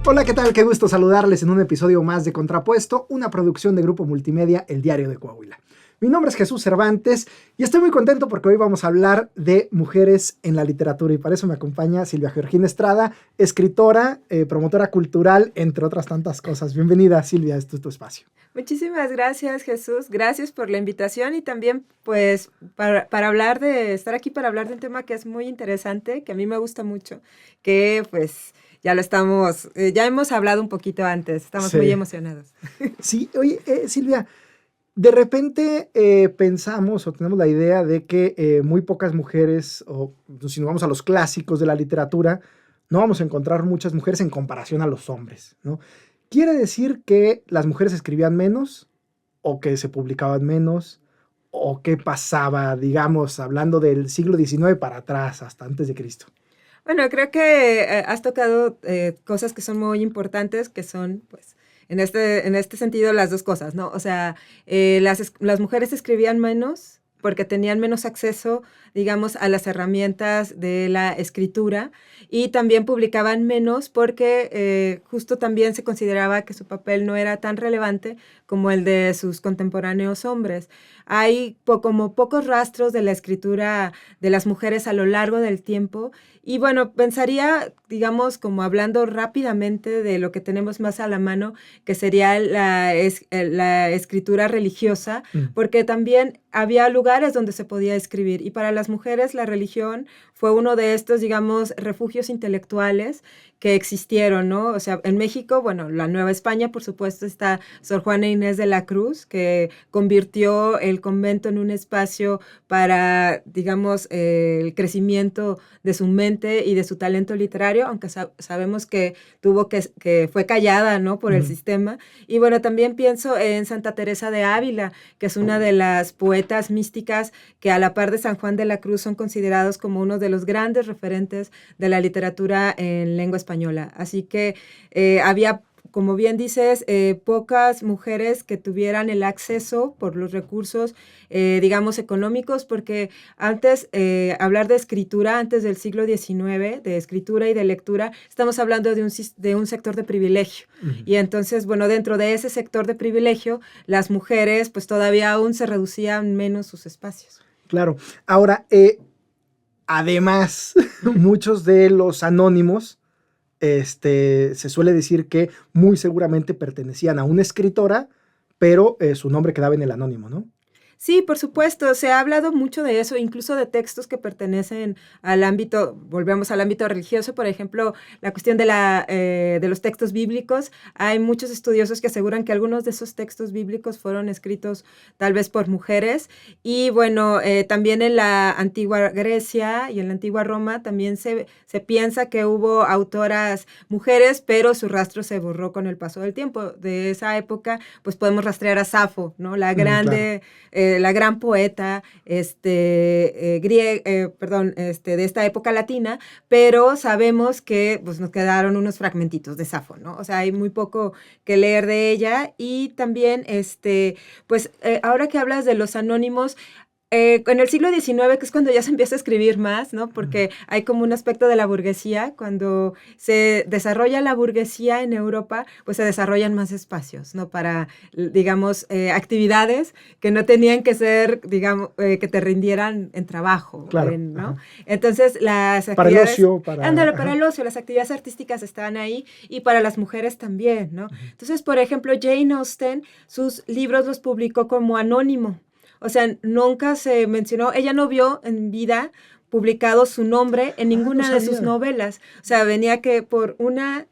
Hola, ¿qué tal? Qué gusto saludarles en un episodio más de Contrapuesto, una producción de Grupo Multimedia, El Diario de Coahuila. Mi nombre es Jesús Cervantes y estoy muy contento porque hoy vamos a hablar de mujeres en la literatura y para eso me acompaña Silvia Georgina Estrada, escritora, promotora cultural, entre otras tantas cosas. Bienvenida, Silvia, este es tu espacio. Muchísimas gracias, Jesús. Gracias por la invitación y también, pues, para hablar estar aquí para hablar de un tema que es muy interesante, que a mí me gusta mucho, que, pues, ya hemos hablado un poquito antes, estamos muy Sí, emocionados. sí. Oye, Silvia, de repente pensamos o tenemos la idea de que muy pocas mujeres, o si nos vamos a los clásicos de la literatura, no vamos a encontrar muchas mujeres en comparación a los hombres, ¿no? ¿Quiere decir que las mujeres escribían menos o que se publicaban menos o qué pasaba, digamos, hablando del siglo XIX para atrás, hasta antes de Cristo? Bueno, creo que has tocado cosas que son muy importantes, que son, pues, en este sentido, las dos cosas, ¿no? O sea, las mujeres escribían menos porque tenían menos acceso, digamos, a las herramientas de la escritura y también publicaban menos porque justo también se consideraba que su papel no era tan relevante como el de sus contemporáneos hombres. Hay como pocos rastros de la escritura de las mujeres a lo largo del tiempo y bueno, pensaría, digamos, como hablando rápidamente de lo que tenemos más a la mano, que sería la escritura religiosa, porque también había lugares donde se podía escribir y para las mujeres la religión fue uno de estos, digamos, refugios intelectuales que existieron, ¿no? O sea, en México, bueno, la Nueva España, por supuesto, está Sor Juana Inés de la Cruz, que convirtió el convento en un espacio para, digamos, el crecimiento de su mente y de su talento literario, aunque sabemos que que fue callada, ¿no? Por el sistema. Y bueno, también pienso en Santa Teresa de Ávila, que es una de las poetas místicas que a la par de San Juan de la Cruz son considerados como uno de los grandes referentes de la literatura en lengua española. Así que había, como bien dices, pocas mujeres que tuvieran el acceso por los recursos, digamos, económicos, porque antes, hablar de escritura, antes del siglo XIX, de escritura y de lectura, estamos hablando de un sector de privilegio. Y entonces, bueno, dentro de ese sector de privilegio, las mujeres, pues todavía aún se reducían menos sus espacios. Claro. Ahora, además, muchos de los anónimos, se suele decir que muy seguramente pertenecían a una escritora, pero su nombre quedaba en el anónimo, ¿no? Sí, por supuesto, se ha hablado mucho de eso, incluso de textos que pertenecen al ámbito, volvemos al ámbito religioso, por ejemplo, la cuestión de los textos bíblicos. Hay muchos estudiosos que aseguran que algunos de esos textos bíblicos fueron escritos tal vez por mujeres. Y bueno, también en la antigua Grecia y en la antigua Roma también se piensa que hubo autoras mujeres, pero su rastro se borró con el paso del tiempo. De esa época, pues podemos rastrear a Safo, ¿no? Claro. La gran poeta de esta época latina, pero sabemos que pues, nos quedaron unos fragmentitos de Safo, ¿no? O sea, hay muy poco que leer de ella y también, ahora que hablas de los anónimos, en el siglo XIX, que es cuando ya se empieza a escribir más, ¿no? Porque hay como un aspecto de la burguesía, cuando se desarrolla la burguesía en Europa, pues se desarrollan más espacios, ¿no? Para, digamos, actividades que no tenían que ser, digamos, que te rindieran en trabajo, Claro. ¿no? Entonces, las Para el actividades, ocio, ándale, para Ajá. el ocio, las actividades artísticas estaban ahí y para las mujeres también, ¿no? Entonces, por ejemplo, Jane Austen, sus libros los publicó como anónimo. O sea, nunca se mencionó, ella no vio en vida publicado su nombre en No ninguna de sus sabía. novelas. O sea, venía que por una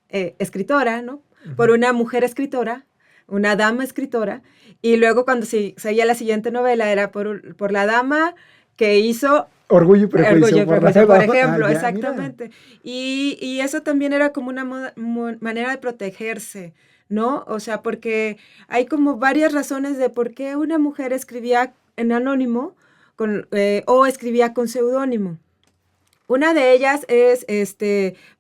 escritora, ¿no? Por una mujer escritora, una dama escritora, y luego cuando seguía la siguiente novela era por la dama que hizo Orgullo y prejuicio Orgullo y por la Prejuicio, por dama. Ah, ejemplo, ya, mira. exactamente. Y eso también era como una manera de protegerse, ¿no? O sea, porque hay como varias razones de por qué una mujer escribía en anónimo o escribía con seudónimo. Una de ellas es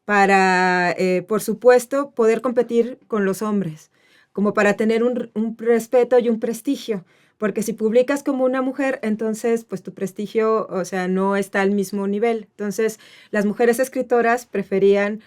para, por supuesto, poder competir con los hombres, como para tener un respeto y un prestigio. Porque si publicas como una mujer, entonces pues tu prestigio, o sea, no está al mismo nivel. Entonces las mujeres escritoras preferían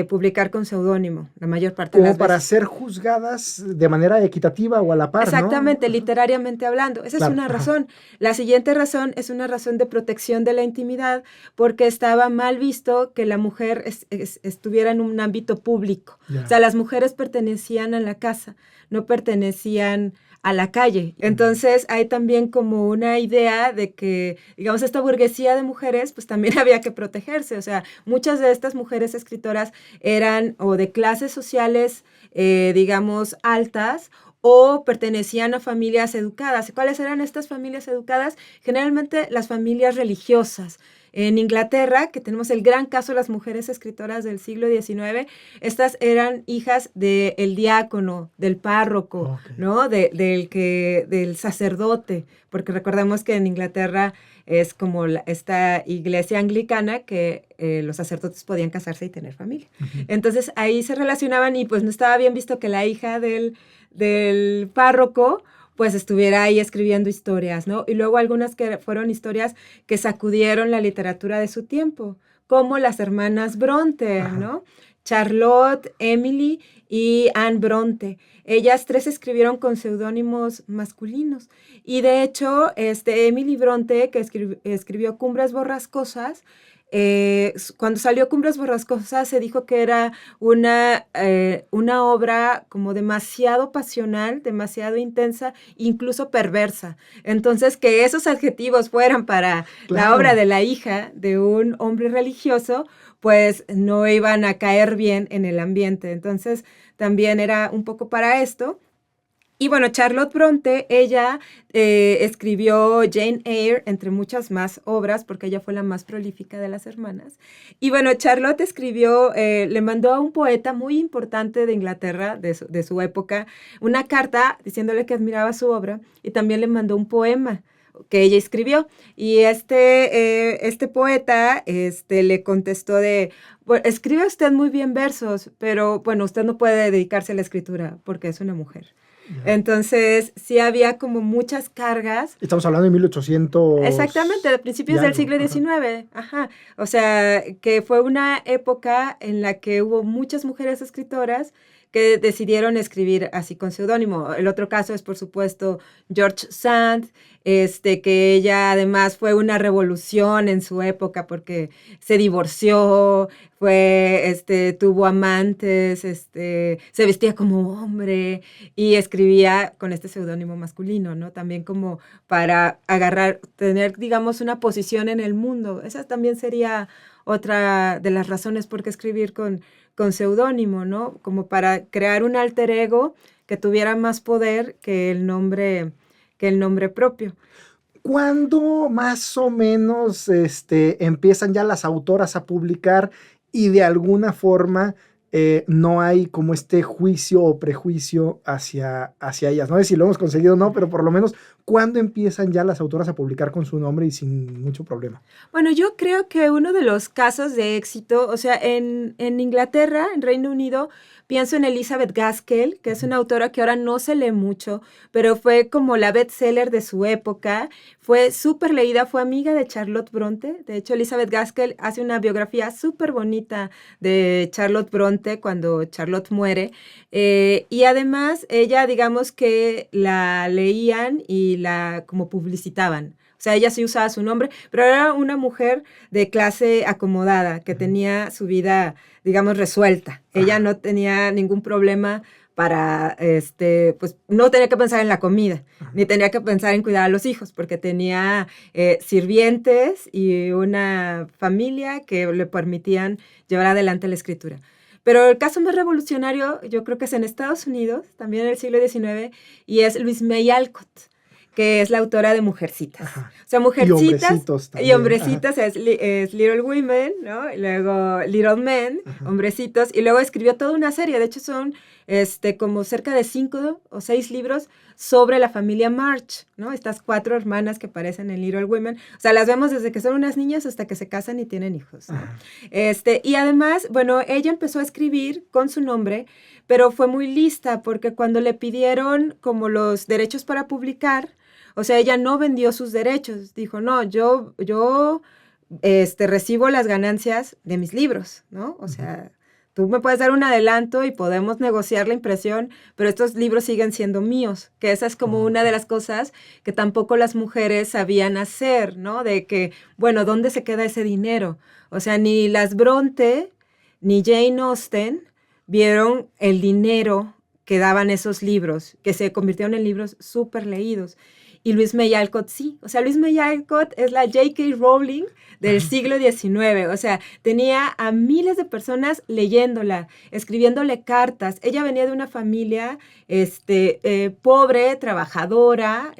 publicar con seudónimo, la mayor parte de las Como para veces. ser juzgadas de manera equitativa o a la par, Exactamente, ¿no? literariamente hablando. Esa es Claro, una razón. La siguiente razón es una razón de protección de la intimidad, porque estaba mal visto que la mujer estuviera en un ámbito público. Ya. O sea, las mujeres pertenecían a la casa, no pertenecían a la calle. Entonces hay también como una idea de que, digamos, esta burguesía de mujeres, pues también había que protegerse. O sea, muchas de estas mujeres escritoras eran o de clases sociales, digamos, altas, o pertenecían a familias educadas. ¿Cuáles eran estas familias educadas? Generalmente las familias religiosas. En Inglaterra, que tenemos el gran caso de las mujeres escritoras del siglo XIX, estas eran hijas del diácono, del párroco, Okay. ¿no? Del sacerdote, porque recordemos que en Inglaterra es como esta iglesia anglicana que los sacerdotes podían casarse y tener familia. Entonces ahí se relacionaban y pues no estaba bien visto que la hija del párroco pues estuviera ahí escribiendo historias, ¿no? Y luego algunas que fueron historias que sacudieron la literatura de su tiempo, como las hermanas Bronte, ¿no? Charlotte, Emily y Anne Bronte. Ellas tres escribieron con seudónimos masculinos. Y de hecho, Emily Bronte, que escribió Cumbres Borrascosas, cuando salió Cumbres Borrascosas se dijo que era una obra como demasiado pasional, demasiado intensa, incluso perversa. Entonces, que esos adjetivos fueran para la obra de la hija de un hombre religioso, pues no iban a caer bien en el ambiente. Entonces, también era un poco para esto. Y bueno, Charlotte Bronte, ella escribió Jane Eyre, entre muchas más obras, porque ella fue la más prolífica de las hermanas. Y bueno, Charlotte escribió, le mandó a un poeta muy importante de Inglaterra, de su época, una carta diciéndole que admiraba su obra, y también le mandó un poema que ella escribió. Y este poeta le contestó bueno, escribe usted muy bien versos, pero bueno, usted no puede dedicarse a la escritura porque es una mujer. Entonces, sí había como muchas cargas. Estamos hablando de 1800. Exactamente, de principios del siglo XIX. Ajá. O sea, que fue una época en la que hubo muchas mujeres escritoras que decidieron escribir así con seudónimo. El otro caso es, por supuesto, George Sand, que ella además fue una revolución en su época porque se divorció, tuvo amantes, se vestía como hombre y escribía con este seudónimo masculino, ¿no? También como para tener, digamos, una posición en el mundo. Esa también sería otra de las razones por qué escribir con seudónimo, ¿no? Como para crear un alter ego que tuviera más poder que el nombre propio. ¿Cuándo más o menos empiezan ya las autoras a publicar y de alguna forma no hay como este juicio o prejuicio hacia ellas? No sé si lo hemos conseguido o no, pero por lo menos, ¿cuándo empiezan ya las autoras a publicar con su nombre y sin mucho problema? Bueno, yo creo que uno de los casos de éxito, o sea, en Inglaterra, en Reino Unido, pienso en Elizabeth Gaskell, que es una autora que ahora no se lee mucho, pero fue como la bestseller de su época, fue súper leída, fue amiga de Charlotte Bronte. De hecho, Elizabeth Gaskell hace una biografía súper bonita de Charlotte Bronte cuando Charlotte muere. Y además, ella, digamos que la leían y la como publicitaban. O sea, ella sí usaba su nombre, pero era una mujer de clase acomodada, que tenía su vida, digamos, resuelta. Ella no tenía ningún problema para, pues no tenía que pensar en la comida, ni tenía que pensar en cuidar a los hijos, porque tenía sirvientes y una familia que le permitían llevar adelante la escritura. Pero el caso más revolucionario, yo creo que es en Estados Unidos, también en el siglo XIX, y es Louise May Alcott, que es la autora de Mujercitas. Ajá. O sea, Mujercitas y hombrecitos, y hombrecitos es Little Women, ¿no? Y luego Little Men, hombrecitos, y luego escribió toda una serie. De hecho, son como cerca de 5 o 6 libros sobre la familia March, ¿no? Estas 4 hermanas que aparecen en Little Women. O sea, las vemos desde que son unas niñas hasta que se casan y tienen hijos, ¿no? Y además, bueno, ella empezó a escribir con su nombre, pero fue muy lista porque cuando le pidieron como los derechos para publicar, o sea, ella no vendió sus derechos. Dijo, no, yo recibo las ganancias de mis libros, ¿no? O sea, tú me puedes dar un adelanto y podemos negociar la impresión, pero estos libros siguen siendo míos, que esa es como una de las cosas que tampoco las mujeres sabían hacer, ¿no? De que, bueno, ¿dónde se queda ese dinero? O sea, ni las Bronte ni Jane Austen vieron el dinero que daban esos libros, que se convirtieron en libros súper leídos. Y Louise May Alcott sí. O sea, Louise May Alcott es la J.K. Rowling del siglo XIX. O sea, tenía a miles de personas leyéndola, escribiéndole cartas. Ella venía de una familia pobre, trabajadora,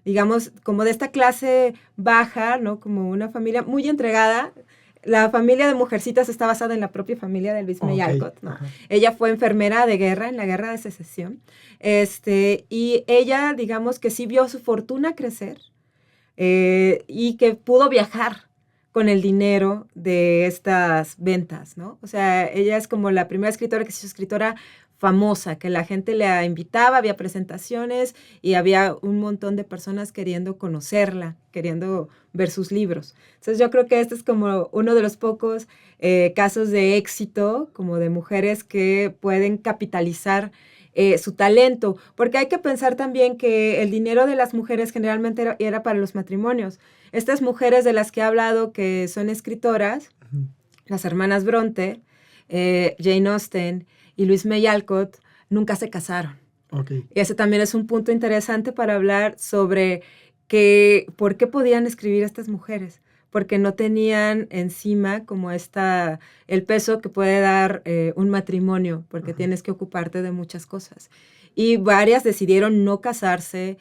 digamos, como de esta clase baja, ¿no? Como una familia muy entregada. La familia de Mujercitas está basada en la propia familia de Louise May Alcott, ¿no? Ella fue enfermera de guerra en la Guerra de Secesión. Y ella, digamos que sí vio su fortuna crecer y que pudo viajar con el dinero de estas ventas, ¿no? O sea, ella es como la primera escritora que se hizo escritora famosa, que la gente la invitaba, había presentaciones y había un montón de personas queriendo conocerla, queriendo ver sus libros. Entonces yo creo que este es como uno de los pocos casos de éxito, como de mujeres que pueden capitalizar su talento, porque hay que pensar también que el dinero de las mujeres generalmente era para los matrimonios. Estas mujeres de las que he hablado que son escritoras, las hermanas Bronte, Jane Austen y Louise May Alcott, nunca se casaron. Okay. Y ese también es un punto interesante para hablar sobre por qué podían escribir estas mujeres, porque no tenían encima como el peso que puede dar un matrimonio, porque tienes que ocuparte de muchas cosas. Y varias decidieron no casarse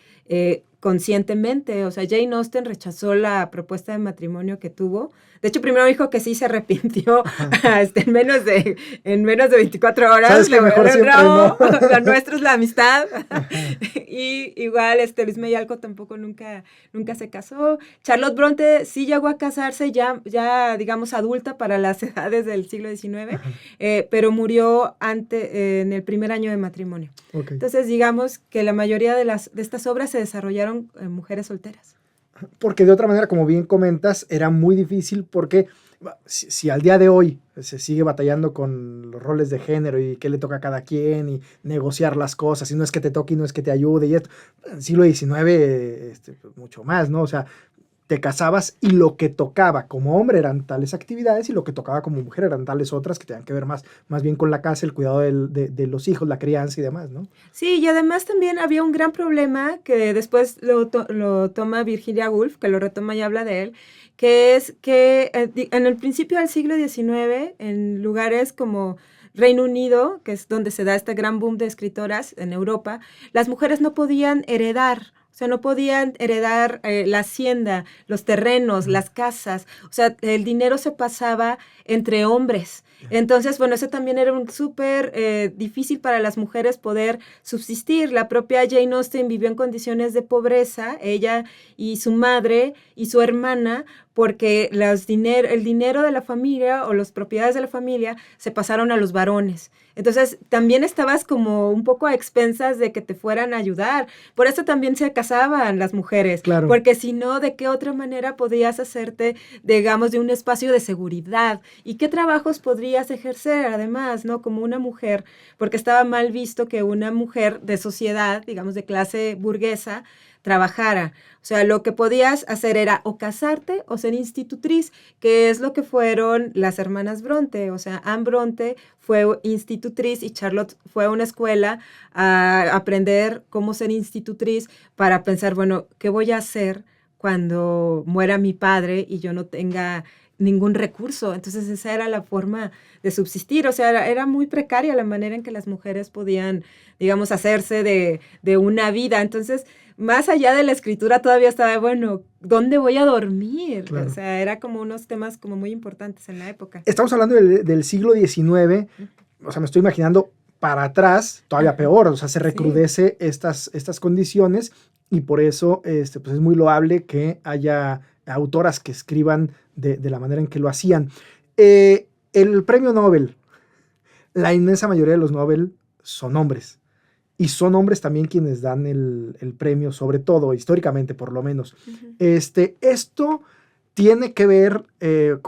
conscientemente. O sea, Jane Austen rechazó la propuesta de matrimonio que tuvo. De hecho, primero dijo que sí, se arrepintió en menos de 24 horas. ¿Sabes que mejor siempre no? Lo nuestro es la amistad. Y igual, Louise May Alcott tampoco nunca se casó. Charlotte Bronte sí llegó a casarse ya digamos, adulta para las edades del siglo XIX, pero murió en el primer año de matrimonio. Okay. Entonces, digamos que la mayoría de estas obras se desarrollaron en mujeres solteras. Porque de otra manera, como bien comentas, era muy difícil porque si al día de hoy se sigue batallando con los roles de género y qué le toca a cada quien y negociar las cosas, y no es que te toque y no es que te ayude, y esto, en el siglo XIX, mucho más, ¿no? O sea, te casabas y lo que tocaba como hombre eran tales actividades y lo que tocaba como mujer eran tales otras que tenían que ver más bien con la casa, el cuidado de los hijos, la crianza y demás, ¿no? Sí, y además también había un gran problema que después lo toma Virginia Woolf, que lo retoma y habla de él, que es que en el principio del siglo XIX, en lugares como Reino Unido, que es donde se da este gran boom de escritoras en Europa, las mujeres no podían heredar. O sea, no podían heredar la hacienda, los terrenos, las casas. O sea, el dinero se pasaba entre hombres. Entonces, bueno, eso también era súper difícil para las mujeres poder subsistir. La propia Jane Austen vivió en condiciones de pobreza, ella y su madre y su hermana, porque el dinero de la familia o las propiedades de la familia se pasaron a los varones. Entonces, también estabas como un poco a expensas de que te fueran a ayudar. Por eso también se casaban las mujeres. Claro. Porque si no, ¿de qué otra manera podías hacerte, digamos, de un espacio de seguridad? ¿Y qué trabajos podrías ejercer, además, ¿no? Como una mujer, porque estaba mal visto que una mujer de sociedad, digamos, de clase burguesa, trabajara. O sea, lo que podías hacer era o casarte o ser institutriz, que es lo que fueron las hermanas Bronte. O sea, Anne Bronte fue institutriz y Charlotte fue a una escuela a aprender cómo ser institutriz para pensar, bueno, ¿qué voy a hacer cuando muera mi padre y yo no tenga ningún recurso? Entonces esa era la forma de subsistir. O sea, era muy precaria la manera en que las mujeres podían, digamos, hacerse de una vida. Entonces, más allá de la escritura todavía estaba, bueno, ¿dónde voy a dormir? Claro. O sea, era como unos temas como muy importantes en la época. Estamos hablando del siglo XIX, o sea, me estoy imaginando para atrás, todavía peor, o sea, se recrudece estas condiciones y por eso pues es muy loable que haya autoras que escriban de la manera en que lo hacían. El premio Nobel, la inmensa mayoría de los Nobel son hombres. Y son hombres también quienes dan el premio, sobre todo, históricamente por lo menos. Esto tiene que ver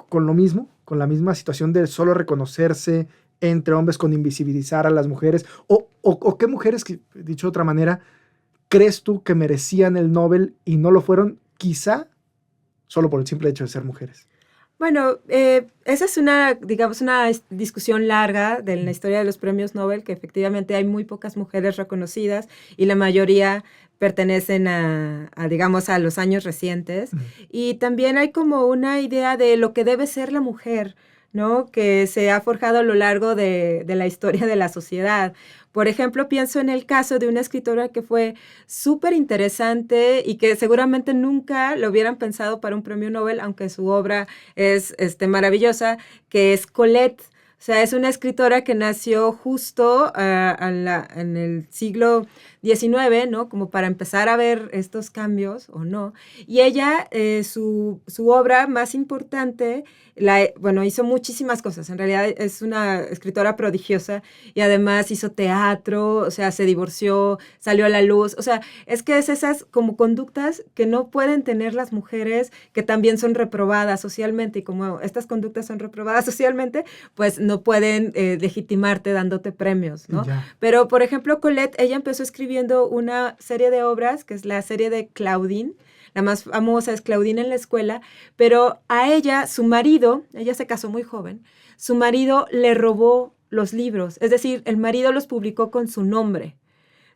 con lo mismo, con la misma situación de solo reconocerse entre hombres con invisibilizar a las mujeres? ¿O qué mujeres, que, dicho de otra manera, crees tú que merecían el Nobel y no lo fueron, quizá solo por el simple hecho de ser mujeres? Bueno, esa es digamos, una discusión larga de la historia de los premios Nobel, que efectivamente hay muy pocas mujeres reconocidas y la mayoría pertenecen digamos, a los años recientes. Y también hay como una idea de lo que debe ser la mujer, ¿no? Que se ha forjado a lo largo de la historia de la sociedad. Por ejemplo, pienso en el caso de una escritora que fue súper interesante y que seguramente nunca lo hubieran pensado para un premio Nobel, aunque su obra es maravillosa, que es Colette. O sea, es una escritora que nació justo en el siglo XIX, ¿no? Como para empezar a ver estos cambios, ¿o no? Y ella, su obra más importante, bueno, hizo muchísimas cosas. En realidad es una escritora prodigiosa y además hizo teatro, o sea, se divorció, salió a la luz. O sea, es que es esas como conductas que no pueden tener las mujeres, que también son reprobadas socialmente. Y como estas conductas son reprobadas socialmente, pues no pueden legitimarte dándote premios, ¿no? Ya. Pero, por ejemplo, Colette, ella empezó escribiendo una serie de obras, que es la serie de Claudine. La más famosa es Claudine en la escuela, pero a ella, su marido, ella se casó muy joven, su marido le robó los libros, es decir, el marido los publicó con su nombre,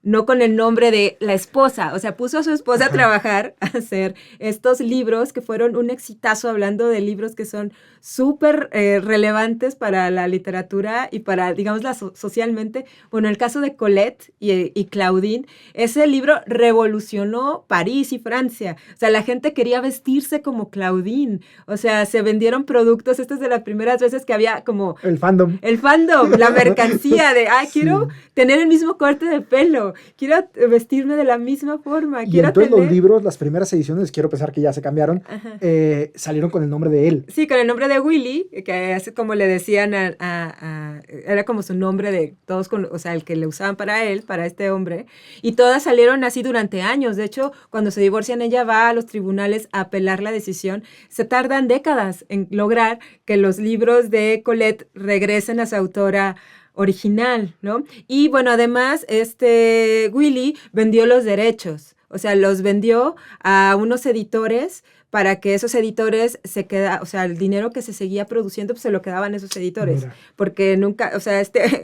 no con el nombre de la esposa. O sea, puso a su esposa a trabajar, a hacer estos libros que fueron un exitazo, hablando de libros que son súper relevantes para la literatura y para, digamos, socialmente. Bueno, el caso de Colette y Claudine, ese libro revolucionó París y Francia. O sea, la gente quería vestirse como Claudine. O sea, se vendieron productos. Esta es de las primeras veces que había como... El fandom. El fandom, la mercancía de, quiero tener el mismo corte de pelo, quiero vestirme de la misma forma. Y quiero entonces los libros, las primeras ediciones, quiero pensar que ya se cambiaron, salieron con el nombre de él. Sí, con el nombre de Willy, que es como le decían era como su nombre de todos, o sea, el que le usaban para él, para este hombre. Y todas salieron así durante años. De hecho, cuando se divorcian, ella va a los tribunales a apelar la decisión. Se tardan décadas en lograr que los libros de Colette regresen a su autora original, ¿no? Y bueno, además, Willy vendió los derechos, o sea, los vendió a unos editores para que esos editores o sea, el dinero que se seguía produciendo, pues se lo quedaban esos editores. Mira. Porque nunca, o sea,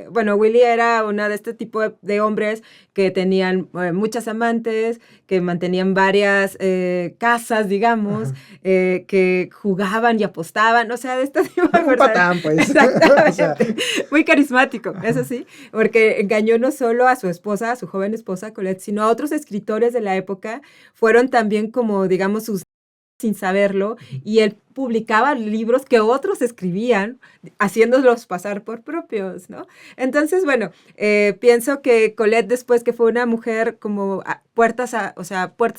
bueno, Willy era una de este tipo de hombres que tenían muchas amantes, que mantenían varias casas, digamos, que jugaban y apostaban, o sea, de este tipo de un patán, pues. Exactamente. O sea. Muy carismático, eso sí, porque engañó no solo a su esposa, a su joven esposa Colette, sino a otros escritores de la época. Fueron también como, digamos, sus sin saberlo, y él publicaba libros que otros escribían, haciéndolos pasar por propios, ¿no? Entonces, bueno, pienso que Colette, después, que fue una mujer como puertas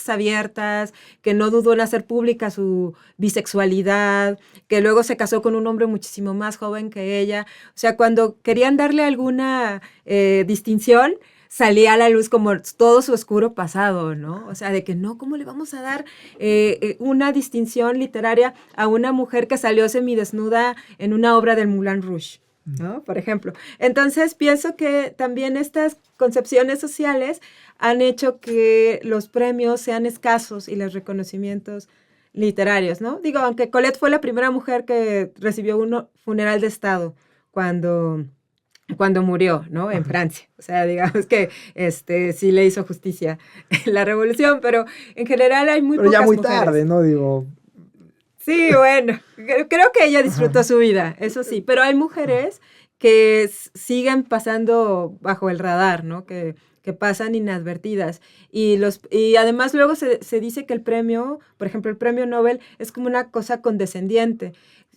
abiertas, que no dudó en hacer pública su bisexualidad, que luego se casó con un hombre muchísimo más joven que ella. O sea, cuando querían darle alguna distinción, salía a la luz como todo su oscuro pasado, ¿no? O sea, de que no, ¿cómo le vamos a dar una distinción literaria a una mujer que salió semidesnuda en una obra del Moulin Rouge, ¿no? Por ejemplo. Entonces, pienso que también estas concepciones sociales han hecho que los premios sean escasos y los reconocimientos literarios, ¿no? Digo, aunque Colette fue la primera mujer que recibió un funeral de Estado cuando murió, ¿no? En Francia. O sea, digamos que sí le hizo justicia la revolución, pero en general hay muy pocas mujeres. Pero ya muy tarde, ¿no? Digo... Sí, bueno, creo que ella disfrutó su vida, eso sí, pero hay mujeres que siguen pasando bajo el radar, ¿no? Que pasan inadvertidas. Y además luego se dice que el premio, por ejemplo, el premio Nobel es como una cosa condescendiente.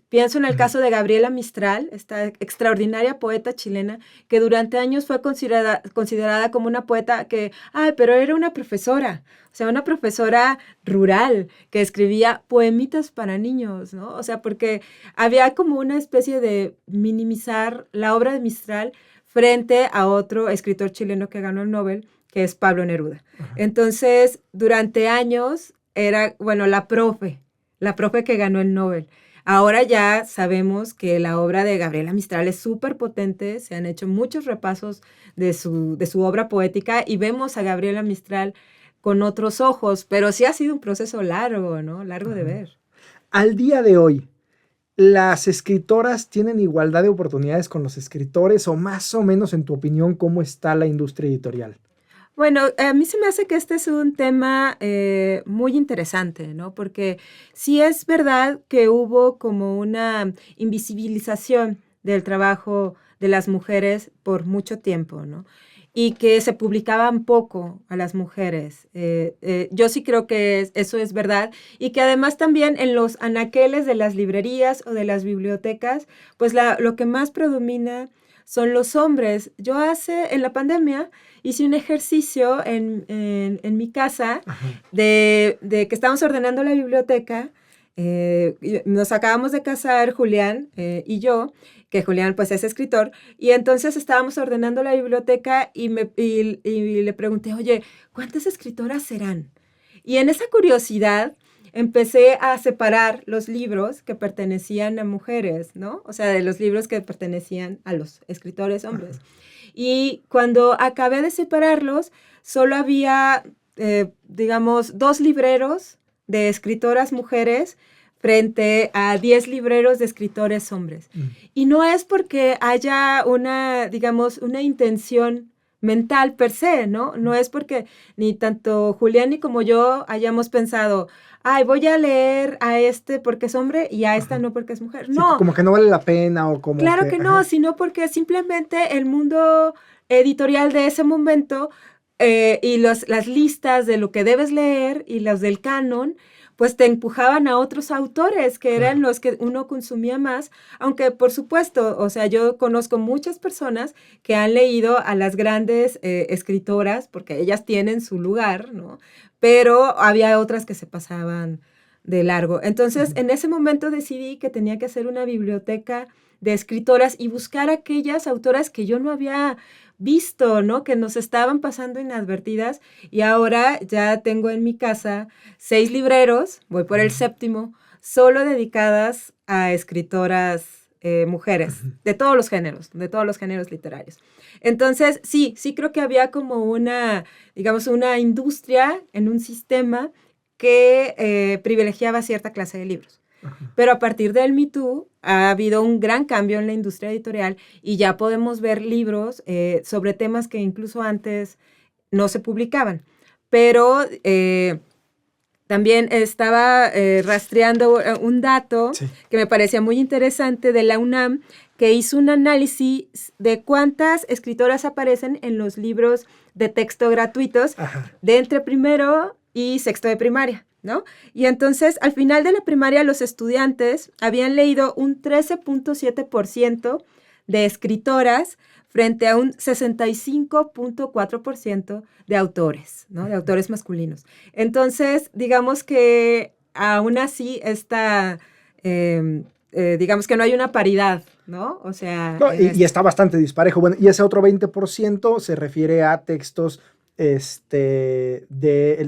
Pienso en el caso de Gabriela Mistral, esta extraordinaria poeta chilena, que durante años fue considerada como una poeta pero era una profesora, o sea, una profesora rural que escribía poemitas para niños, ¿no? O sea, porque había como una especie de minimizar la obra de Mistral frente a otro escritor chileno que ganó el Nobel, que es Pablo Neruda. Entonces, durante años era, bueno, la profe que ganó el Nobel. Ahora ya sabemos que la obra de Gabriela Mistral es súper potente, se han hecho muchos repasos de su obra poética y vemos a Gabriela Mistral con otros ojos, pero sí ha sido un proceso largo, ¿no? Largo de ver. Al día de hoy, ¿las escritoras tienen igualdad de oportunidades con los escritores o más o menos, en tu opinión, cómo está la industria editorial? Bueno, a mí se me hace que este es un tema muy interesante, ¿no? Porque sí es verdad que hubo como una invisibilización del trabajo de las mujeres por mucho tiempo, ¿no? Y que se publicaban poco a las mujeres. Yo sí creo que eso es verdad y que además también en los anaqueles de las librerías o de las bibliotecas, pues lo que más predomina son los hombres. Yo en la pandemia hice un ejercicio en mi casa de que estábamos ordenando la biblioteca. Nos acabamos de casar Julián y yo, que Julián pues es escritor, y entonces estábamos ordenando la biblioteca y le pregunté, oye, ¿cuántas escritoras serán? Y en esa curiosidad empecé a separar los libros que pertenecían a mujeres, ¿no? O sea, de los libros que pertenecían a los escritores hombres. Y cuando acabé de separarlos, solo había, digamos, 2 libreros de escritoras mujeres frente a 10 libreros de escritores hombres. Y no es porque haya digamos, una intención mental per se, ¿no? No es porque ni tanto Julián ni como yo hayamos pensado, ay, voy a leer a este porque es hombre y a esta no porque es mujer. Sí, No, como que no vale la pena o como claro que no, sino porque simplemente el mundo editorial de ese momento y las listas de lo que debes leer y los del canon, pues te empujaban a otros autores que eran los que uno consumía más, aunque por supuesto, o sea, yo conozco muchas personas que han leído a las grandes escritoras porque ellas tienen su lugar, ¿no? Pero había otras que se pasaban de largo. Entonces, en ese momento decidí que tenía que hacer una biblioteca de escritoras y buscar aquellas autoras que yo no había visto, ¿no? Que nos estaban pasando inadvertidas y ahora ya tengo en mi casa 6 libreros, voy por el 7º, solo dedicadas a escritoras mujeres, de todos los géneros literarios. Entonces, sí creo que había como digamos, una industria en un sistema que privilegiaba cierta clase de libros. Pero a partir del Me Too ha habido un gran cambio en la industria editorial y ya podemos ver libros sobre temas que incluso antes no se publicaban. Pero también estaba rastreando un dato que me parecía muy interesante de la UNAM, que hizo un análisis de cuántas escritoras aparecen en los libros de texto gratuitos de entre primero y sexto de primaria, ¿no? Y entonces, al final de la primaria, los estudiantes habían leído un 13.7% de escritoras frente a un 65.4% de autores, ¿no? De autores masculinos. Entonces, digamos que aún así digamos que no hay una paridad, ¿no? O sea... No, y está bastante disparejo. Bueno, y ese otro 20% se refiere a textos de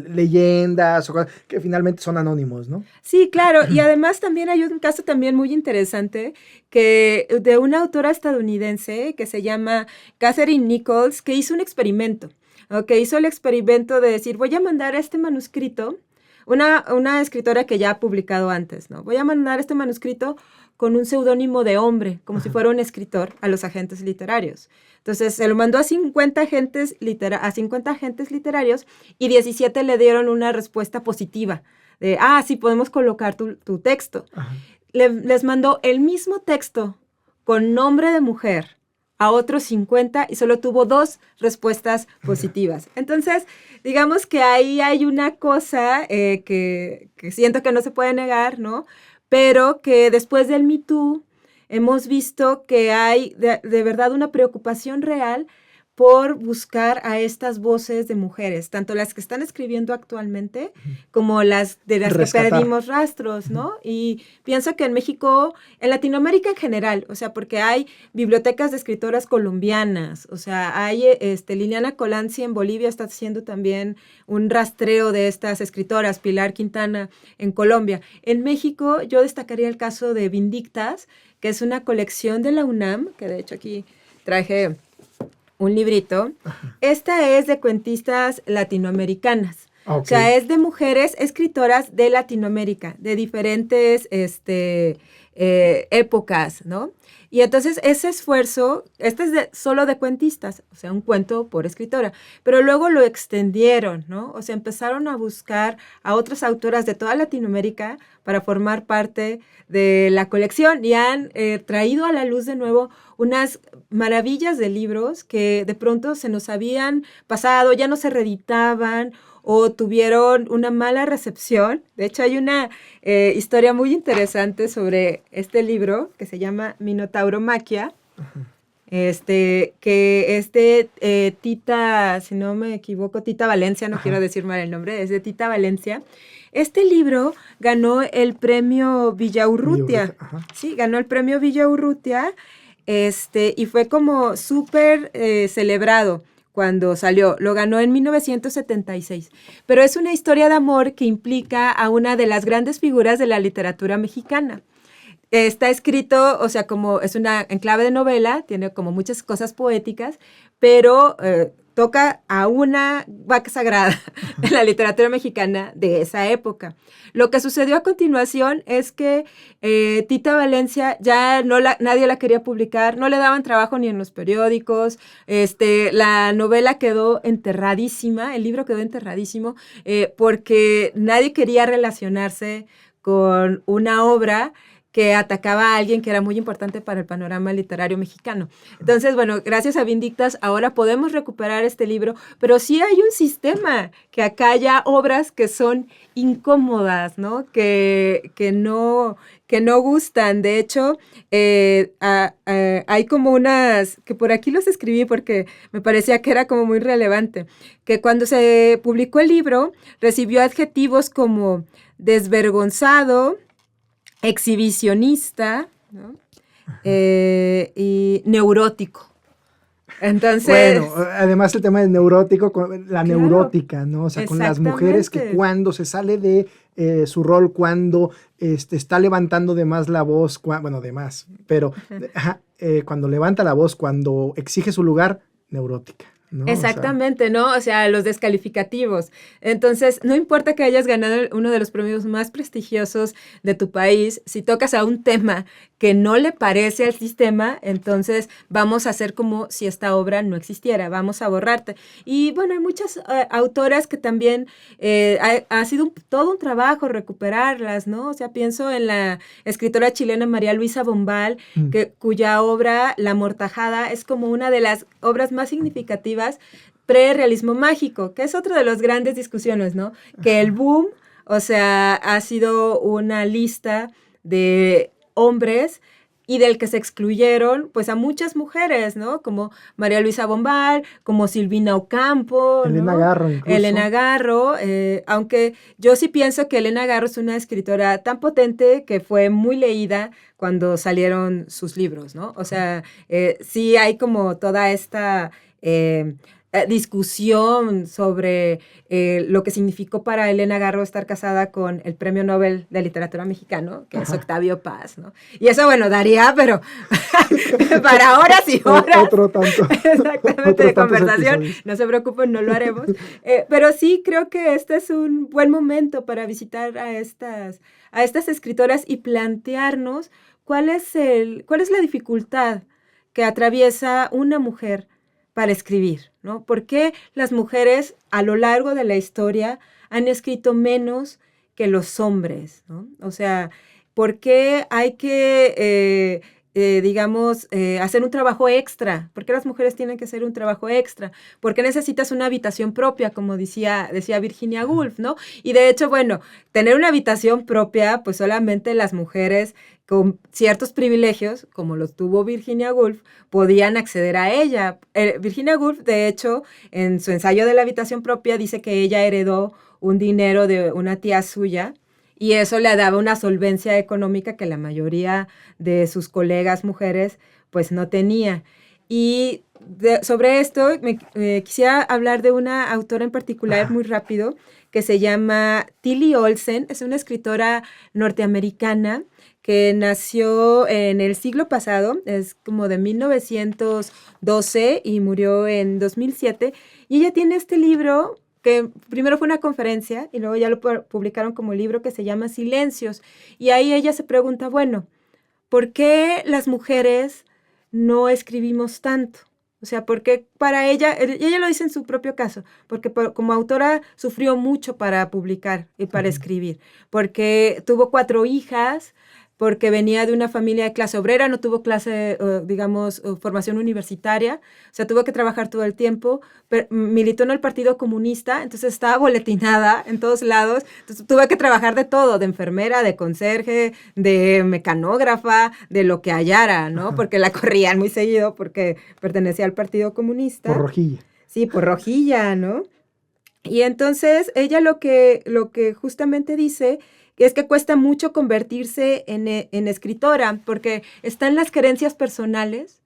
leyendas o cosas que finalmente son anónimos, ¿no? Sí, claro, y además también hay un caso también muy interesante de una autora estadounidense que se llama Catherine Nichols, que hizo un experimento, ¿no? Que hizo el experimento de decir, voy a mandar este manuscrito, una escritora que ya ha publicado antes, ¿no? Voy a mandar este manuscrito con un seudónimo de hombre, como si fuera un escritor, a los agentes literarios. Entonces, se lo mandó a 50 agentes literarios y 17 le dieron una respuesta positiva de, sí, podemos colocar tu texto. Les mandó el mismo texto con nombre de mujer a otros 50 y solo tuvo 2 respuestas positivas. Entonces, digamos que ahí hay una cosa que siento que no se puede negar, ¿no? Pero que después del Me Too hemos visto que hay de verdad una preocupación real por buscar a estas voces de mujeres, tanto las que están escribiendo actualmente como las de las Rescatar. que perdimos rastros, ¿no? Y pienso que en México, en Latinoamérica en general, o sea, porque hay bibliotecas de escritoras colombianas, o sea, hay Liliana Colanzi en Bolivia está haciendo también un rastreo de estas escritoras, Pilar Quintana en Colombia. En México yo destacaría el caso de Vindictas, que es una colección de la UNAM, que de hecho aquí traje un librito. Esta es de cuentistas latinoamericanas. Okay. O sea, es de mujeres escritoras de Latinoamérica, de diferentes épocas, ¿no? Y entonces ese esfuerzo, este es solo de cuentistas, o sea, un cuento por escritora, pero luego lo extendieron, ¿no? O sea, empezaron a buscar a otras autoras de toda Latinoamérica para formar parte de la colección y han traído a la luz de nuevo unas maravillas de libros que de pronto se nos habían pasado, ya no se reeditaban o tuvieron una mala recepción. De hecho, hay una historia muy interesante sobre este libro que se llama Minotauromaquia, Tita, si no me equivoco, Tita Valencia, no quiero decir mal el nombre, es de Tita Valencia. Este libro ganó el premio Villaurrutia. Sí, ganó el premio Villaurrutia, y fue como súper celebrado cuando salió. Lo ganó en 1976. Pero es una historia de amor que implica a una de las grandes figuras de la literatura mexicana. Está escrito, o sea, como es una en clave de novela, tiene como muchas cosas poéticas, pero toca a una vaca sagrada de la literatura mexicana de esa época. Lo que sucedió a continuación es que Tita Valencia ya nadie la quería publicar, no le daban trabajo ni en los periódicos, la novela quedó enterradísima, el libro quedó enterradísimo, porque nadie quería relacionarse con una obra que atacaba a alguien que era muy importante para el panorama literario mexicano. Entonces, bueno, gracias a Vindictas ahora podemos recuperar este libro, pero sí hay un sistema, que acá haya obras que son incómodas, ¿no? Que no gustan. De hecho, hay como unas, que por aquí los escribí porque me parecía que era como muy relevante, que cuando se publicó el libro recibió adjetivos como desvergonzado, exhibicionista, ¿no? Y neurótico. Entonces, bueno, además el tema del neurótico, la claro, neurótica, ¿no? O sea, con las mujeres que cuando se sale de su rol, cuando está levantando de más la voz, bueno, de más, pero cuando levanta la voz, cuando exige su lugar, neurótica. ¿No? Exactamente, ¿no? O sea, los descalificativos. Entonces, no importa que hayas ganado uno de los premios más prestigiosos de tu país, si tocas a un tema que no le parece al sistema, entonces vamos a hacer como si esta obra no existiera, vamos a borrarte. Y bueno, hay muchas autoras que también ha sido todo un trabajo recuperarlas, ¿no? O sea, pienso en la escritora chilena María Luisa Bombal, cuya obra La Amortajada es como una de las obras más significativas pre-realismo mágico, que es otra de las grandes discusiones, ¿no? Que el boom, o sea, ha sido una lista de hombres y del que se excluyeron, pues, a muchas mujeres, ¿no? Como María Luisa Bombal, como Silvina Ocampo, Elena ¿no? Garro, incluso. Elena Garro, aunque yo sí pienso que Elena Garro es una escritora tan potente que fue muy leída cuando salieron sus libros, ¿no? O sea, sí hay como toda esta discusión sobre lo que significó para Elena Garro estar casada con el Premio Nobel de Literatura Mexicano, que es Octavio Paz, ¿no? Y eso, bueno, daría, pero para horas y horas. Otro tanto. Exactamente, de conversación. No se preocupen, no lo haremos. Pero sí creo que este es un buen momento para visitar a estas escritoras y plantearnos cuál es la dificultad que atraviesa una mujer para escribir, ¿no? ¿Por qué las mujeres a lo largo de la historia han escrito menos que los hombres, ¿no? O sea, ¿por qué hay que, hacer un trabajo extra? ¿Por qué las mujeres tienen que hacer un trabajo extra? ¿Por qué necesitas una habitación propia, como decía Virginia Woolf, ¿no? Y de hecho, bueno, tener una habitación propia, pues solamente las mujeres con ciertos privilegios, como los tuvo Virginia Woolf, podían acceder a ella. Virginia Woolf, de hecho, en su ensayo de la habitación propia, dice que ella heredó un dinero de una tía suya, y eso le daba una solvencia económica que la mayoría de sus colegas mujeres pues no tenía. Y sobre esto quisiera hablar de una autora en particular muy rápido que se llama Tillie Olsen. Es una escritora norteamericana que nació en el siglo pasado, es como de 1912 y murió en 2007. Y ella tiene este libro que primero fue una conferencia y luego ya lo publicaron como libro, que se llama Silencios. Y ahí ella se pregunta, bueno, ¿por qué las mujeres no escribimos tanto? O sea, porque para ella lo dice en su propio caso, porque como autora sufrió mucho para publicar y para escribir, porque tuvo 4 hijas, porque venía de una familia de clase obrera, no tuvo formación universitaria, o sea, tuvo que trabajar todo el tiempo, militó en el Partido Comunista, entonces estaba boletinada en todos lados, entonces tuvo que trabajar de todo, de enfermera, de conserje, de mecanógrafa, de lo que hallara, ¿no? Ajá. Porque la corrían muy seguido porque pertenecía al Partido Comunista. Por rojilla. Sí, por rojilla, ¿no? Y entonces ella lo que justamente dice es que cuesta mucho convertirse en escritora, porque están las creencias personales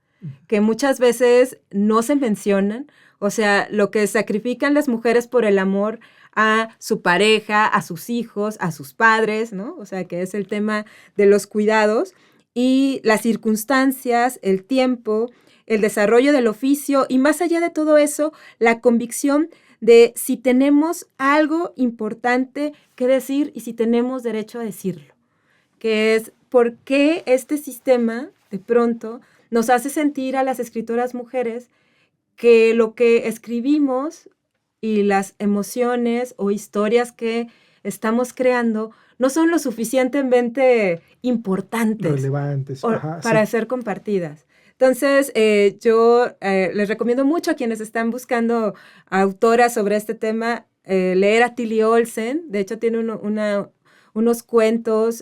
que muchas veces no se mencionan, o sea, lo que sacrifican las mujeres por el amor a su pareja, a sus hijos, a sus padres, ¿no? O sea, que es el tema de los cuidados, y las circunstancias, el tiempo, el desarrollo del oficio, y más allá de todo eso, la convicción de si tenemos algo importante que decir y si tenemos derecho a decirlo, que es por qué este sistema de pronto nos hace sentir a las escritoras mujeres que lo que escribimos y las emociones o historias que estamos creando no son lo suficientemente importantes, relevantes, para ser compartidas. Entonces, yo les recomiendo mucho a quienes están buscando autoras sobre este tema, leer a Tillie Olsen. De hecho, tiene unos cuentos,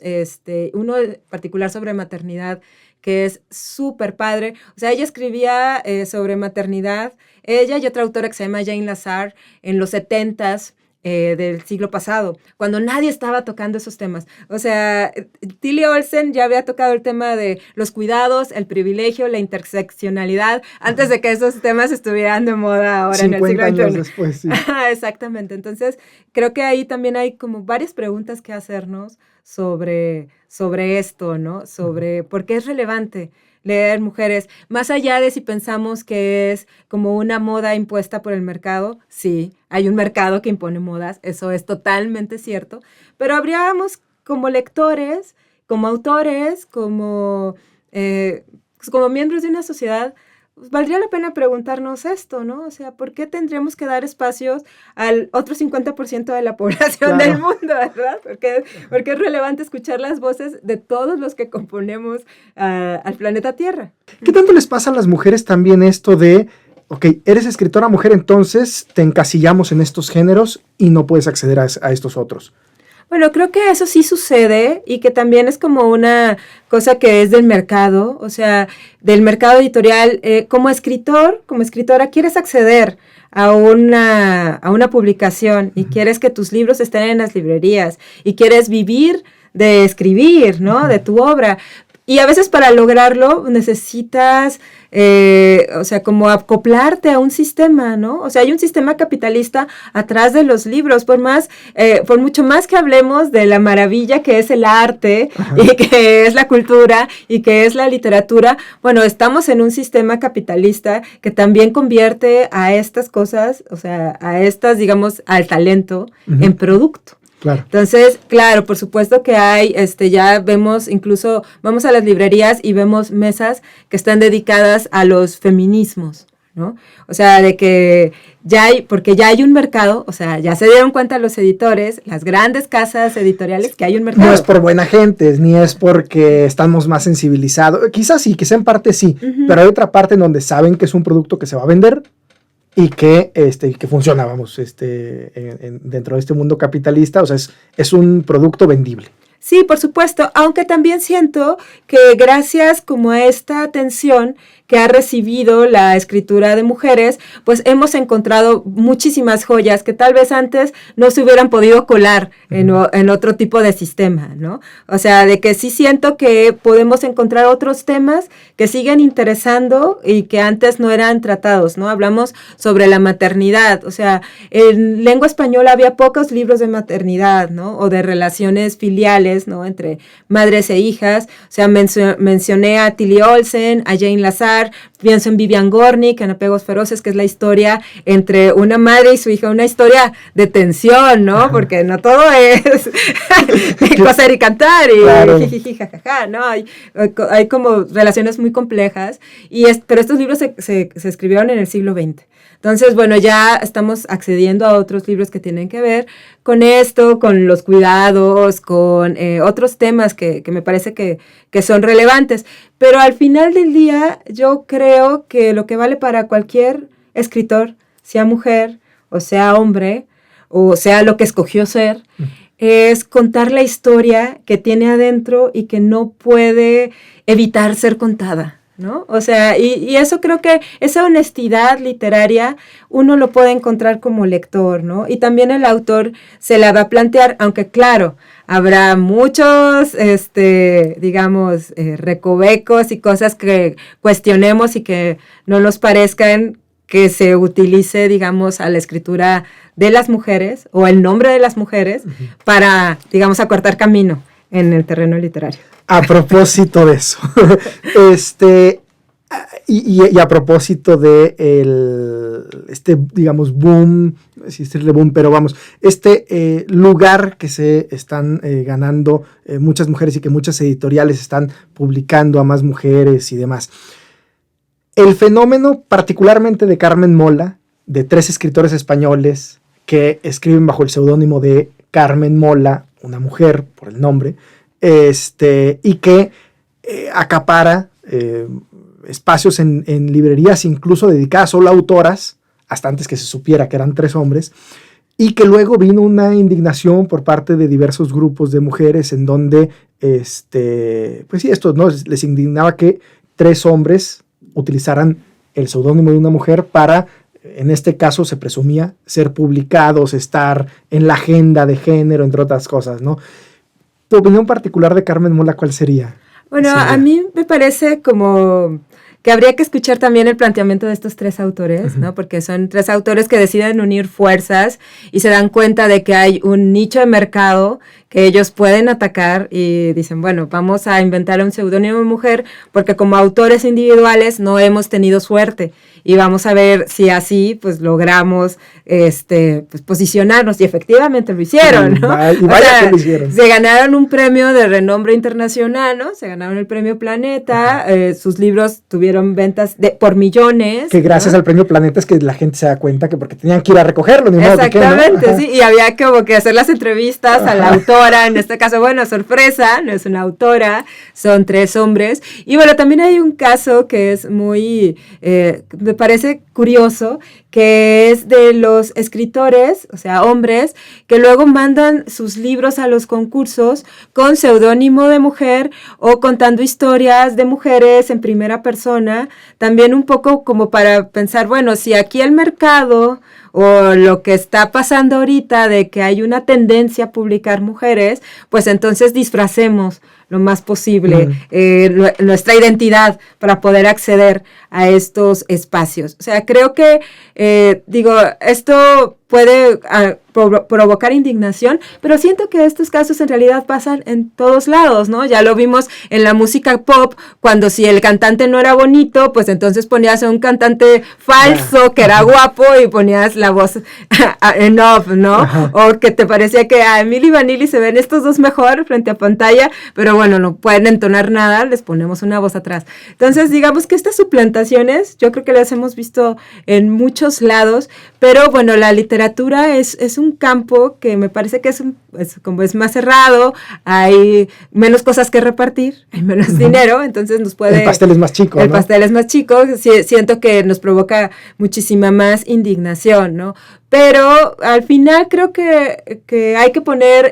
uno en particular sobre maternidad, que es súper padre. O sea, ella escribía sobre maternidad, ella y otra autora que se llama Jane Lazar, en los 70s, del siglo pasado, cuando nadie estaba tocando esos temas. O sea, Tillie Olsen ya había tocado el tema de los cuidados, el privilegio, la interseccionalidad, antes de que esos temas estuvieran de moda ahora en el siglo XXI. 50 años después, sí. Exactamente. Entonces, creo que ahí también hay como varias preguntas que hacernos sobre esto, ¿no? Sobre por qué es relevante leer mujeres, más allá de si pensamos que es como una moda impuesta por el mercado. Sí, hay un mercado que impone modas, eso es totalmente cierto, pero habríamos como lectores, como autores, como miembros de una sociedad, pues valdría la pena preguntarnos esto, ¿no? O sea, ¿por qué tendríamos que dar espacios al otro 50% de la población del mundo, verdad? Porque es relevante escuchar las voces de todos los que componemos al planeta Tierra. ¿Qué tanto les pasa a las mujeres también esto de, ok, eres escritora mujer, entonces te encasillamos en estos géneros y no puedes acceder a estos otros? Bueno, creo que eso sí sucede y que también es como una cosa que es del mercado, o sea, del mercado editorial. Como escritor, como escritora, quieres acceder a una publicación y quieres que tus libros estén en las librerías y quieres vivir de escribir, ¿no? De tu obra. Y a veces para lograrlo necesitas, o sea, como acoplarte a un sistema, ¿no? O sea, hay un sistema capitalista atrás de los libros, por mucho más que hablemos de la maravilla que es el arte, ajá, y que es la cultura y que es la literatura. Bueno, estamos en un sistema capitalista que también convierte a estas cosas, o sea, digamos, al talento, uh-huh, en producto. Claro. Entonces, claro, por supuesto que hay, ya vemos, incluso vamos a las librerías y vemos mesas que están dedicadas a los feminismos, ¿no? O sea, de que porque ya hay un mercado, o sea, ya se dieron cuenta los editores, las grandes casas editoriales, que hay un mercado. No es por buena gente, ni es porque estamos más sensibilizados, quizás sí, quizá en parte sí, uh-huh, pero hay otra parte en donde saben que es un producto que se va a vender y que funciona, vamos, dentro de este mundo capitalista, o sea, es un producto vendible. Sí, por supuesto, aunque también siento que gracias como a esta atención que ha recibido la escritura de mujeres, pues hemos encontrado muchísimas joyas que tal vez antes no se hubieran podido colar en otro tipo de sistema, ¿no? O sea, de que sí siento que podemos encontrar otros temas que siguen interesando y que antes no eran tratados, ¿no? Hablamos sobre la maternidad, o sea, en lengua española había pocos libros de maternidad, ¿no? O de relaciones filiales, ¿no? Entre madres e hijas, o sea, mencioné a Tillie Olsen, a Jane Lazar, pienso en Vivian Gornick, en Apegos Feroces, que es la historia entre una madre y su hija, una historia de tensión, ¿no? Porque no todo es coser y cantar y claro. jijiji, jajaja, ¿no? Hay como relaciones muy complejas, pero estos libros se escribieron en el siglo XX. Entonces, bueno, ya estamos accediendo a otros libros que tienen que ver con esto, con los cuidados, con otros temas que me parece que son relevantes. Pero al final del día, yo creo que lo que vale para cualquier escritor, sea mujer o sea hombre, o sea lo que escogió ser, es contar la historia que tiene adentro y que no puede evitar ser contada, ¿no? O sea, y eso creo que esa honestidad literaria uno lo puede encontrar como lector, ¿no? Y también el autor se la va a plantear, aunque claro, habrá muchos, digamos, recovecos y cosas que cuestionemos y que no nos parezcan que se utilice, digamos, a la escritura de las mujeres o el nombre de las mujeres para, digamos, acortar camino en el terreno literario. A propósito de eso, y a propósito de digamos, boom, no sé si decirle boom, pero vamos, lugar que se están ganando muchas mujeres y que muchas editoriales están publicando a más mujeres y demás. El fenómeno particularmente de Carmen Mola, de 3 escritores españoles que escriben bajo el seudónimo de Carmen Mola, una mujer por el nombre, y que acapara espacios en librerías incluso dedicadas solo a autoras, hasta antes que se supiera que eran 3 hombres, y que luego vino una indignación por parte de diversos grupos de mujeres en donde, pues sí, esto, ¿no? Les indignaba que 3 hombres utilizaran el seudónimo de una mujer para, en este caso se presumía, ser publicados, estar en la agenda de género, entre otras cosas, ¿no? ¿Tu opinión particular de Carmen Mola cuál sería? Bueno, a mí me parece como que habría que escuchar también el planteamiento de estos 3 autores, ¿no? Porque son 3 autores que deciden unir fuerzas y se dan cuenta de que hay un nicho de mercado que ellos pueden atacar y dicen, bueno, vamos a inventar un seudónimo de mujer porque como autores individuales no hemos tenido suerte y vamos a ver si así pues logramos pues, posicionarnos y efectivamente lo hicieron, ¿no? Y vaya que lo hicieron. Se ganaron un premio de renombre internacional, ¿no? Se ganaron el premio Planeta, sus libros tuvieron ventas por millones. Que gracias, ¿no?, al premio Planeta es que la gente se da cuenta que porque tenían que ir a recogerlo, ni modo que exactamente, ¿no? Sí, y había como que hacer las entrevistas a la autora, en este caso, bueno, sorpresa, no es una autora, son 3 hombres, y bueno, también hay un caso que es muy, me parece curioso, que es de los escritores, o sea, hombres, que luego mandan sus libros a los concursos con seudónimo de mujer o contando historias de mujeres en primera persona, también un poco como para pensar, bueno, si aquí el mercado o lo que está pasando ahorita de que hay una tendencia a publicar mujeres, pues entonces disfracemos lo más posible nuestra identidad para poder acceder a estos espacios. O sea, creo que, esto puede provocar indignación, pero siento que estos casos en realidad pasan en todos lados, ¿no? Ya lo vimos en la música pop, cuando si el cantante no era bonito, pues entonces ponías a un cantante falso que era guapo y ponías la voz en off, ¿no? Ajá. O que te parecía que a Milli Vanilli se ven estos dos mejor frente a pantalla, pero bueno, no pueden entonar nada, les ponemos una voz atrás. Entonces, digamos que estas suplantaciones, yo creo que las hemos visto en muchos lados, pero bueno, la literatura es un campo que me parece que como es más cerrado, hay menos cosas que repartir, hay menos dinero, entonces nos puede... El pastel es más chico, El pastel es más chico, siento que nos provoca muchísima más indignación, ¿no? Pero al final creo que hay que poner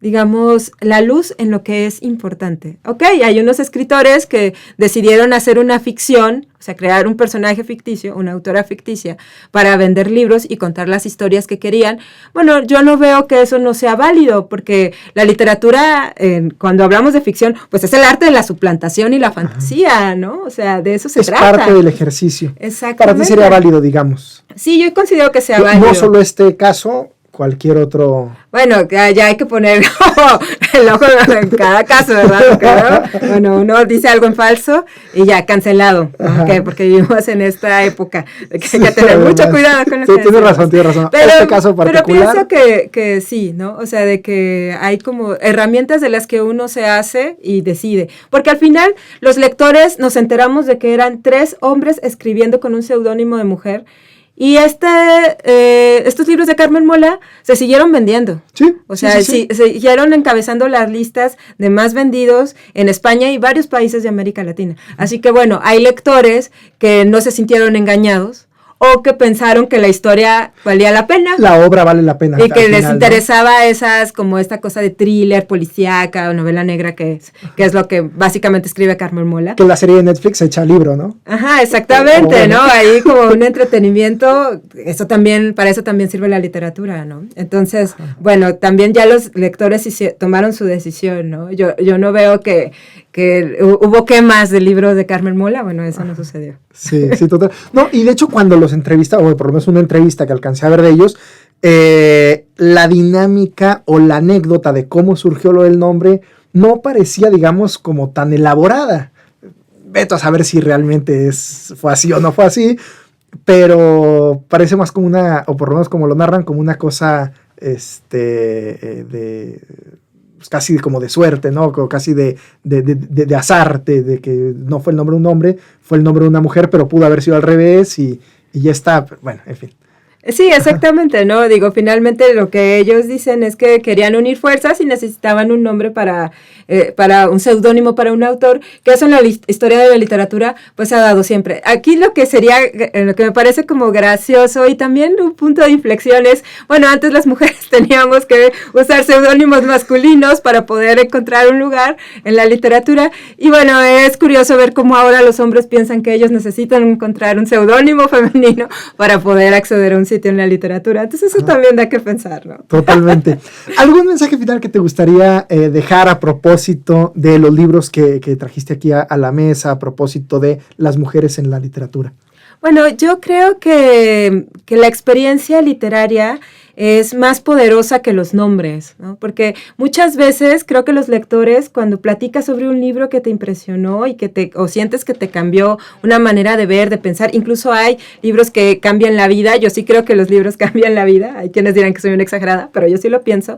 digamos, la luz en lo que es importante. Ok, hay unos escritores que decidieron hacer una ficción, o sea, crear un personaje ficticio, una autora ficticia, para vender libros y contar las historias que querían. Bueno, yo no veo que eso no sea válido, porque la literatura, cuando hablamos de ficción, pues es el arte de la suplantación y la fantasía, ¿no? O sea, de eso se trata. Es parte del ejercicio. Exactamente. Para ti sería válido, digamos. Sí, yo considero que sea válido. No solo este caso, cualquier otro. Bueno, ya hay que poner el ojo en cada caso, ¿verdad? Porque, ¿no? Bueno, uno dice algo en falso y ya cancelado, ¿no? Porque vivimos en esta época de que hay que tener mucho cuidado con lo que tienes razón. Pero, este caso particular. Pero pienso que sí, ¿no? O sea, de que hay como herramientas de las que uno se hace y decide. Porque al final los lectores nos enteramos de que eran 3 hombres escribiendo con un seudónimo de mujer. Y estos libros de Carmen Mola se siguieron vendiendo. Sí. O sea, sí. Siguieron encabezando las listas de más vendidos en España y varios países de América Latina. Así que bueno, hay lectores que no se sintieron engañados o que pensaron que la historia valía la pena. La obra vale la pena. Y que les interesaba esas, como esta cosa de thriller, policíaca o novela negra que es lo que básicamente escribe Carmen Mola. Que la serie de Netflix echa libro, ¿no? Ajá, exactamente, ¿no? Ahí como un entretenimiento, para eso también sirve la literatura, ¿no? Entonces, bueno, también ya los lectores tomaron su decisión, ¿no? Yo no veo que hubo quemas de libros de Carmen Mola, bueno, eso no sucedió. Sí, total. No, y de hecho cuando los entrevista, o por lo menos una entrevista que alcancé a ver de ellos, la dinámica o la anécdota de cómo surgió lo del nombre no parecía, digamos, como tan elaborada. Veto a saber si realmente fue así o no fue así, pero parece más como o por lo menos como lo narran, como una cosa casi como de suerte, ¿no? Casi de azar, de que no fue el nombre de un hombre, fue el nombre de una mujer, pero pudo haber sido al revés y ya está, bueno, en fin. Sí, exactamente, ¿no? Digo, finalmente lo que ellos dicen es que querían unir fuerzas y necesitaban un nombre para un seudónimo para un autor, que eso en la historia de la literatura pues ha dado siempre. Aquí lo que me parece como gracioso y también un punto de inflexión es, bueno, antes las mujeres teníamos que usar seudónimos masculinos para poder encontrar un lugar en la literatura y bueno, es curioso ver cómo ahora los hombres piensan que ellos necesitan encontrar un seudónimo femenino para poder acceder a un sitio en la literatura. Entonces eso también da que pensar, ¿no? Totalmente. ¿Algún mensaje final que te gustaría dejar a propósito de los libros que trajiste aquí a la mesa, a propósito de las mujeres en la literatura? Bueno, yo creo que la experiencia literaria es más poderosa que los nombres, ¿no? Porque muchas veces creo que los lectores, cuando platicas sobre un libro que te impresionó y o sientes que te cambió una manera de ver, de pensar, incluso hay libros que cambian la vida, yo sí creo que los libros cambian la vida, hay quienes dirán que soy una exagerada, pero yo sí lo pienso.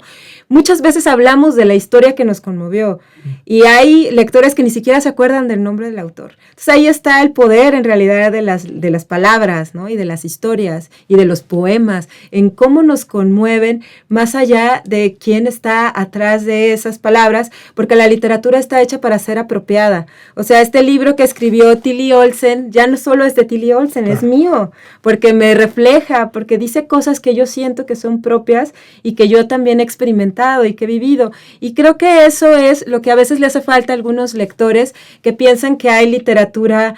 Muchas veces hablamos de la historia que nos conmovió y hay lectores que ni siquiera se acuerdan del nombre del autor. Entonces ahí está el poder en realidad de las palabras, ¿no? Y de las historias y de los poemas, en cómo nos conmueven más allá de quién está atrás de esas palabras, porque la literatura está hecha para ser apropiada. O sea, este libro que escribió Tilly Olsen ya no solo es de Tilly Olsen, es mío, porque me refleja, porque dice cosas que yo siento que son propias y que yo también he experimentado y que he vivido. Y creo que eso es lo que a veces le hace falta a algunos lectores que piensan que hay literatura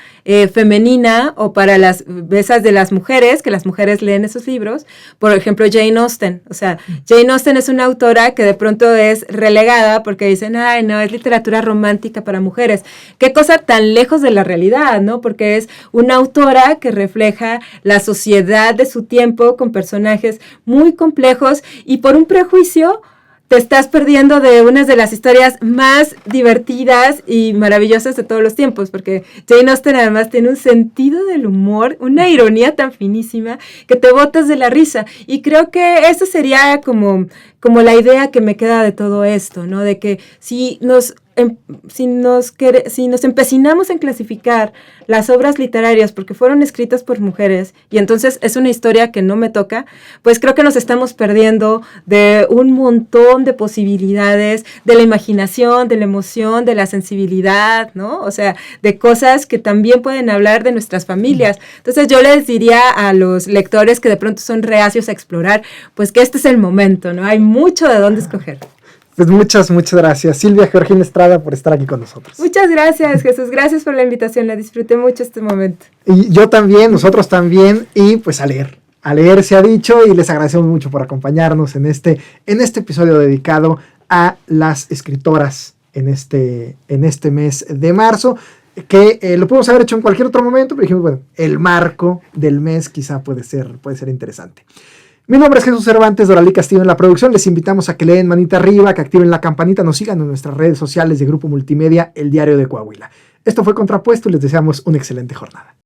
femenina o para las besas de las mujeres, que las mujeres leen esos libros. Por ejemplo, Jane Austen. O sea, Jane Austen es una autora que de pronto es relegada porque dicen, ay, no, es literatura romántica para mujeres. Qué cosa tan lejos de la realidad, ¿no? Porque es una autora que refleja la sociedad de su tiempo con personajes muy complejos y por un prejuicio te estás perdiendo de unas de las historias más divertidas y maravillosas de todos los tiempos, porque Jane Austen además tiene un sentido del humor, una ironía tan finísima que te botas de la risa. Y creo que eso sería como la idea que me queda de todo esto, ¿no? De que si nos empecinamos en clasificar las obras literarias porque fueron escritas por mujeres y entonces es una historia que no me toca, pues creo que nos estamos perdiendo de un montón de posibilidades, de la imaginación, de la emoción, de la sensibilidad, ¿no? O sea, de cosas que también pueden hablar de nuestras familias. Entonces yo les diría a los lectores que de pronto son reacios a explorar, pues que este es el momento, ¿no? Hay mucho de dónde escoger. Pues muchas gracias, Silvia Georgina Estrada, por estar aquí con nosotros. Muchas gracias, Jesús. Gracias por la invitación. La disfruté mucho este momento. Y yo también, nosotros también, y pues a leer se ha dicho, y les agradecemos mucho por acompañarnos en este episodio dedicado a las escritoras en este mes de marzo, que lo podemos haber hecho en cualquier otro momento, pero dijimos, bueno, el marco del mes quizá puede ser interesante. Mi nombre es Jesús Cervantes, Doralí Castillo en la producción. Les invitamos a que le den manita arriba, que activen la campanita, nos sigan en nuestras redes sociales de Grupo Multimedia, El Diario de Coahuila. Esto fue Contrapuesto y les deseamos una excelente jornada.